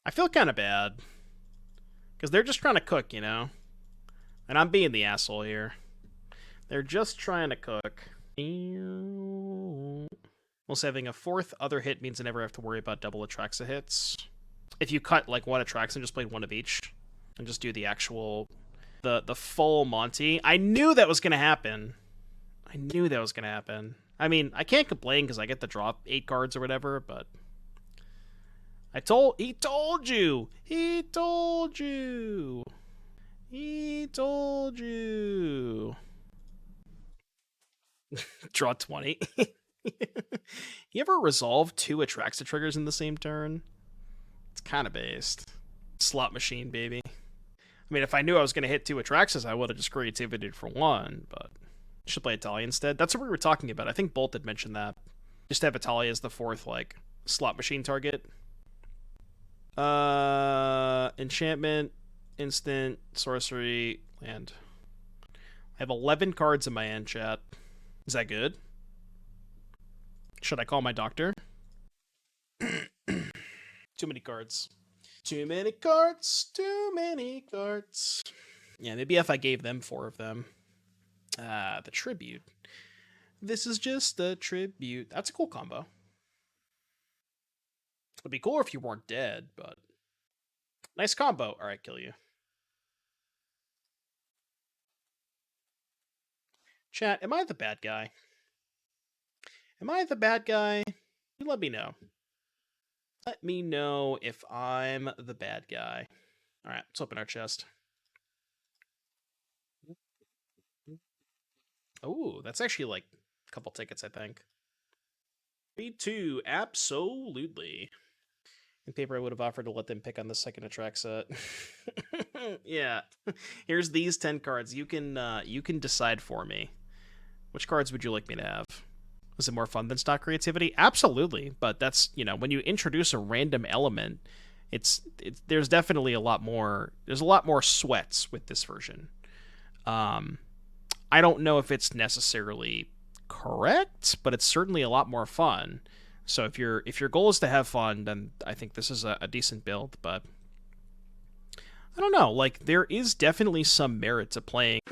I feel kind of bad. Because they're just trying to cook, you know? And I'm being the asshole here. They're just trying to cook. Also, having a 4th other hit means I never have to worry about double Atraxa hits. If you cut like one Atraxa and just played one of each, and just do the actual, the full Monty. I knew that was gonna happen. I knew that was gonna happen. I mean, I can't complain because I get to draw 8 cards or whatever, but he told you, he told you, he told you. Draw 20. You ever resolve 2 Atraxa triggers in the same turn? It's kind of based. Slot machine, baby. I mean, if I knew I was going to hit 2 Atraxas, I would have just creativity for 1, but... I should play Italia instead. That's what we were talking about. I think Bolt had mentioned that. Just have Italia as the 4th, like, slot machine target. Enchantment, instant, sorcery, land. I have 11 cards in my end, chat. Is that good? Should I call my doctor? Too many cards. Too many cards. Too many cards. Yeah, maybe if I gave them 4 of them. The tribute. This is just a tribute. That's a cool combo. It'd be cooler if you weren't dead, but nice combo. All right, kill you. Chat, am I the bad guy? Am I the bad guy? You let me know. Let me know if I'm the bad guy. All right, let's open our chest. Oh, that's actually like a couple tickets, I think. Me too, absolutely. In paper, I would have offered to let them pick on the second Atraxa. Yeah, here's these 10 cards. You can decide for me. Which cards would you like me to have? Was it more fun than stock creativity? Absolutely, but that's, when you introduce a random element, there's definitely a lot more. There's a lot more sweats with this version. I don't know if it's necessarily correct, but it's certainly a lot more fun. So if your goal is to have fun, then I think this is a decent build. But I don't know. Like, there is definitely some merit to playing